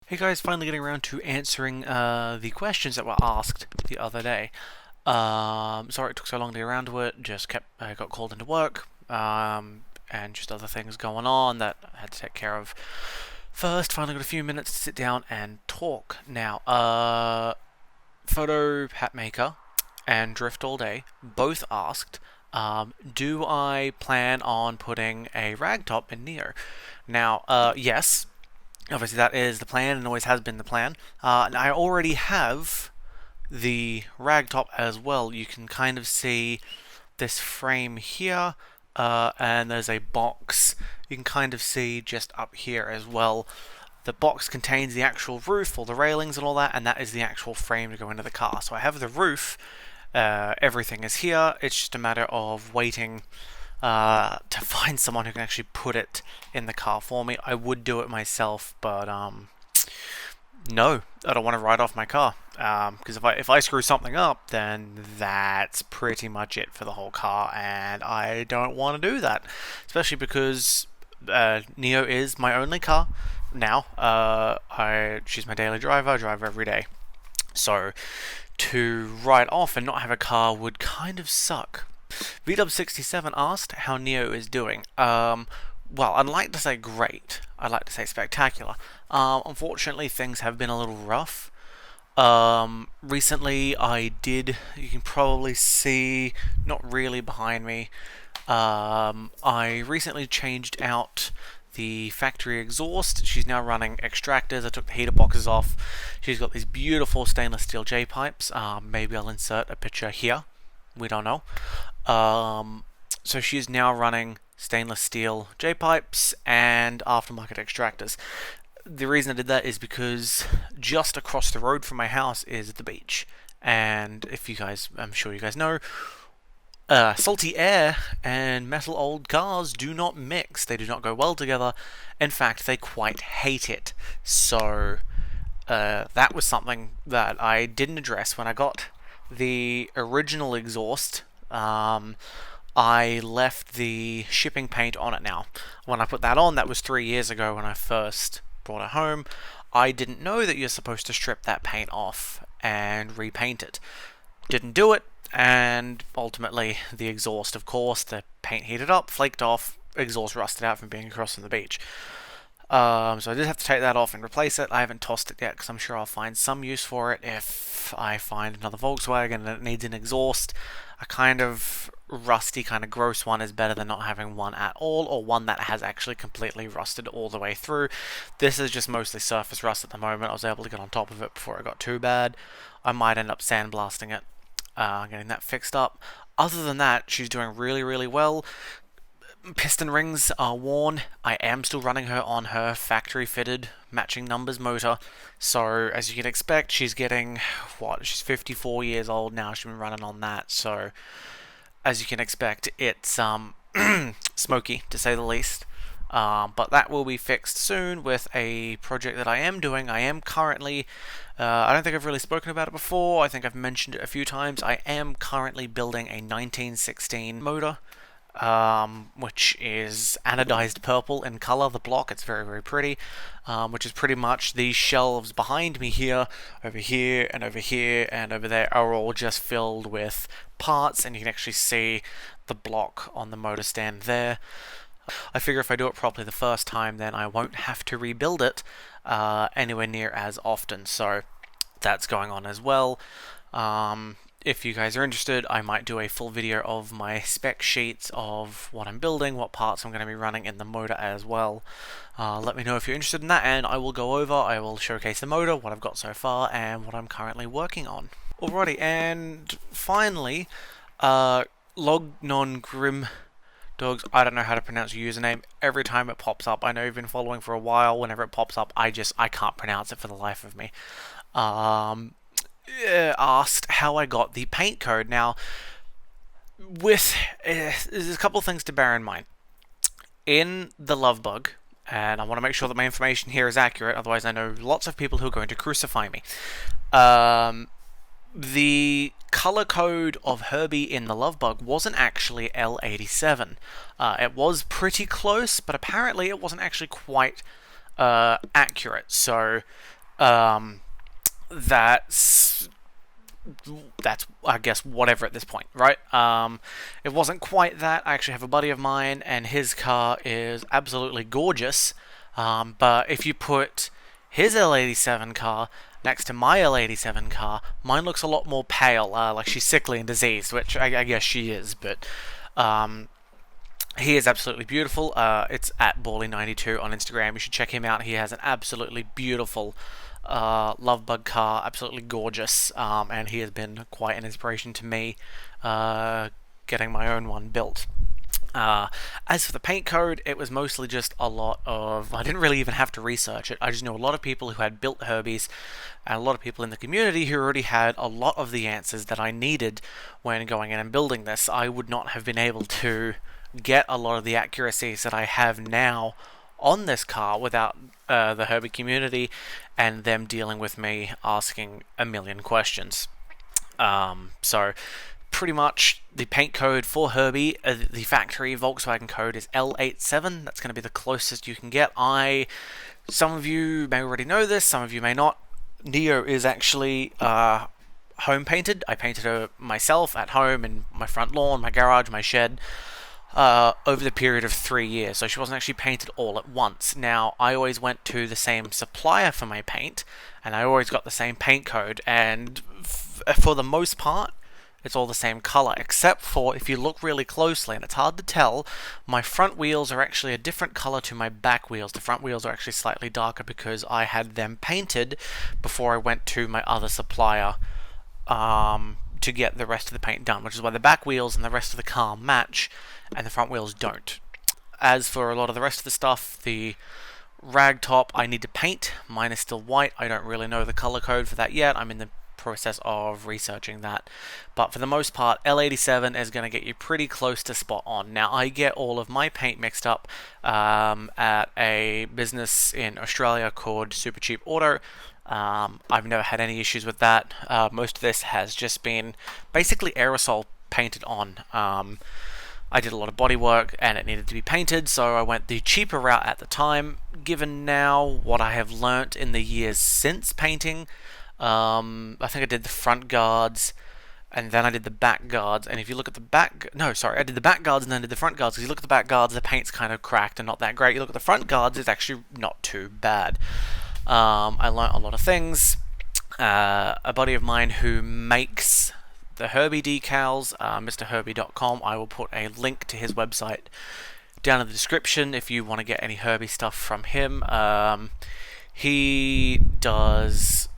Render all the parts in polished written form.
Hey guys, finally getting around to answering the questions that were asked the other day. Sorry it took so long to get around to it. I got called into work, and just other things going on that I had to take care of. First, finally got a few minutes to sit down and talk. Now, Photo Hat Maker and Drift All Day both asked, do I plan on putting a ragtop in Neo? Now, yes. Obviously, that is the plan and always has been the plan. And I already have the ragtop as well. You can kind of see this frame here, and there's a box you can kind of see just up here as well. The box contains the actual roof, all the railings and all that, and that is the actual frame to go into the car. So I have the roof, everything is here. It's just a matter of waiting to find someone who can actually put it in the car for me. I would do it myself, but no, I don't want to write off my car. Because if I screw something up, then that's pretty much it for the whole car, and I don't want to do that. Especially because Neo is my only car now. She's my daily driver. I drive her every day. So to write off and not have a car would kind of suck. VW67 asked how Neo is doing. Well, I'd like to say great. I'd like to say spectacular. Unfortunately, things have been a little rough. Recently, you can probably see, not really behind me, I recently changed out the factory exhaust. She's now running extractors. I took the heater boxes off. She's got these beautiful stainless steel J-pipes. Maybe I'll insert a picture here. We don't know. So she's now running stainless steel J-pipes and aftermarket extractors. The reason I did that is because just across the road from my house is the beach. And I'm sure you guys know, salty air and metal old cars do not mix. They do not go well together. In fact, they quite hate it. So that was something that I didn't address when I got the original exhaust. I left the shipping paint on it now. When I put that on, that was 3 years ago when I first brought it home. I didn't know that you're supposed to strip that paint off and repaint it. Didn't do it, and ultimately the exhaust, of course, the paint heated up, flaked off, exhaust rusted out from being across on the beach. So I did have to take that off and replace it. I haven't tossed it yet because I'm sure I'll find some use for it if I find another Volkswagen and it needs an exhaust. A kind of rusty, kind of gross one is better than not having one at all, or one that has actually completely rusted all the way through. This is just mostly surface rust at the moment. I was able to get on top of it before it got too bad. I might end up sandblasting it, getting that fixed up. Other than that, she's doing really, really well. Piston rings are worn. I am still running her on her factory fitted matching numbers motor. So as you can expect, she's getting, she's 54 years old now. She's been running on that. So as you can expect, it's smoky to say the least. But that will be fixed soon with a project that I am doing. I am currently, I don't think I've really spoken about it before. I think I've mentioned it a few times. I am currently building a 1916 motor. Which is anodized purple in color, the block. It's very, very pretty, which is pretty much these shelves behind me here, over here, and over here, and over there are all just filled with parts, and you can actually see the block on the motor stand there. I figure if I do it properly the first time, then I won't have to rebuild it anywhere near as often, so that's going on as well. If you guys are interested, I might do a full video of my spec sheets of what I'm building, what parts I'm going to be running in the motor as well. Let me know if you're interested in that, and I will go over, I will showcase the motor, what I've got so far, and what I'm currently working on. Alrighty, and finally, Lognon Grim Dogs, I don't know how to pronounce your username. Every time it pops up, I know you've been following for a while, whenever it pops up, I can't pronounce it for the life of me. Asked how I got the paint code. Now, there's a couple of things to bear in mind. In the Lovebug, and I want to make sure that my information here is accurate, otherwise I know lots of people who are going to crucify me. The color code of Herbie in the Lovebug wasn't actually L87. It was pretty close, but apparently it wasn't actually quite accurate. So Um, that's I guess whatever at this point, right? It wasn't quite that. I actually have a buddy of mine, and his car is absolutely gorgeous. But if you put his L87 car next to my L87 car, mine looks a lot more pale, like she's sickly and diseased, which I guess she is. But um, he is absolutely beautiful. It's at Bally92 on Instagram. You should check him out. He has an absolutely beautiful Lovebug car, absolutely gorgeous, and he has been quite an inspiration to me getting my own one built. As for the paint code, it was mostly just a lot of... I didn't really even have to research it. I just knew a lot of people who had built Herbies, and a lot of people in the community who already had a lot of the answers that I needed when going in and building this. I would not have been able to get a lot of the accuracies that I have now on this car without the Herbie community and them dealing with me asking a million questions. So pretty much the paint code for Herbie, the factory Volkswagen code is L87. That's going to be the closest you can get. Some of you may already know this, some of you may not. Neo is actually home painted. I painted her myself at home in my front lawn, my garage, my shed. Over the period of 3 years, so she wasn't actually painted all at once. Now, I always went to the same supplier for my paint, and I always got the same paint code, and for the most part, it's all the same color, except for if you look really closely, and it's hard to tell, my front wheels are actually a different color to my back wheels. The front wheels are actually slightly darker because I had them painted before I went to my other supplier to get the rest of the paint done, which is why the back wheels and the rest of the car match, and the front wheels don't. As for a lot of the rest of the stuff, the rag top I need to paint. Mine is still white. I don't really know the color code for that yet. I'm in the process of researching that. But for the most part, L87 is going to get you pretty close to spot on. Now, I get all of my paint mixed up at a business in Australia called Super Cheap Auto. I've never had any issues with that. Most of this has just been basically aerosol painted on. I did a lot of body work and it needed to be painted, so I went the cheaper route at the time. Given now what I have learnt in the years since painting, I think I did the front guards and then I did the back guards. And if you look at the back, no, sorry, I did the back guards and then did the front guards. Because you look at the back guards, the paint's kind of cracked and not that great. You look at the front guards, it's actually not too bad. I learnt a lot of things. A buddy of mine who makes the Herbie decals, MrHerbie.com. I will put a link to his website down in the description if you want to get any Herbie stuff from him. He does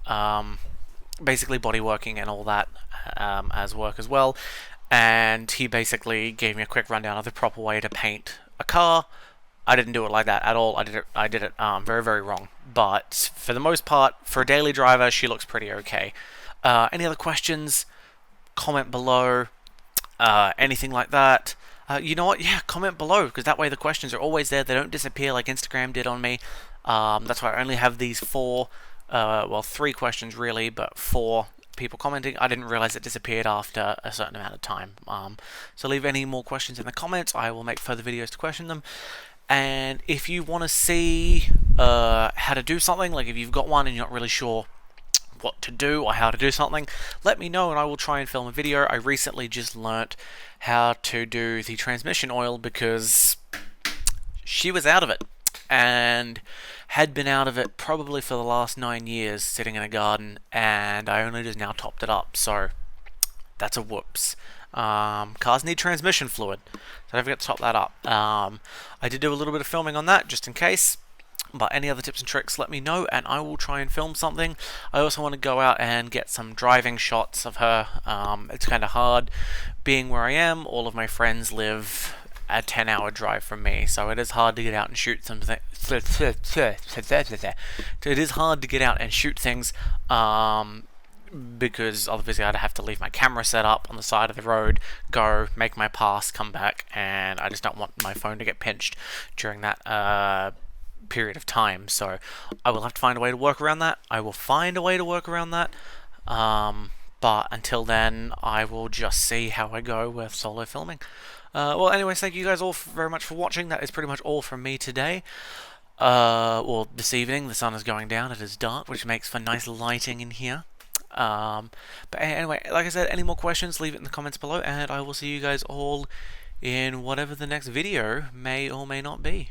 basically bodyworking and all that as work as well, and he basically gave me a quick rundown of the proper way to paint a car. I didn't do it like that at all. I did it very, very wrong. But for the most part, for a daily driver, she looks pretty okay. Any other questions? Comment below. Anything like that. You know what? Yeah, comment below, because that way the questions are always there. They don't disappear like Instagram did on me. That's why I only have these 3 questions really, but 4 people commenting. I didn't realize it disappeared after a certain amount of time. So leave any more questions in the comments. I will make further videos to question them. And if you want to see how to do something, like if you've got one and you're not really sure what to do or how to do something, let me know and I will try and film a video. I recently just learnt how to do the transmission oil because she was out of it and had been out of it probably for the last 9 years sitting in a garden, and I only just now topped it up, so that's a whoops. Cars need transmission fluid, so don't forget to top that up. I did do a little bit of filming on that just in case, but any other tips and tricks, let me know and I will try and film something. I also want to go out and get some driving shots of her. It's kind of hard being where I am. All of my friends live a 10-hour drive from me, so it is hard to get out and shoot something. It is hard to get out and shoot things because obviously I'd have to leave my camera set up on the side of the road, go make my pass, come back, and I just don't want my phone to get pinched during that period of time. So I will have to find a way to work around that. I will find a way to work around that. But until then, I will just see how I go with solo filming. Well, anyways, thank you guys all very much for watching. That is pretty much all from me today. Well, this evening the sun is going down. It is dark, which makes for nice lighting in here. Um, but anyway, like I said, any more questions, leave it in the comments below, and I will see you guys all in whatever the next video may or may not be.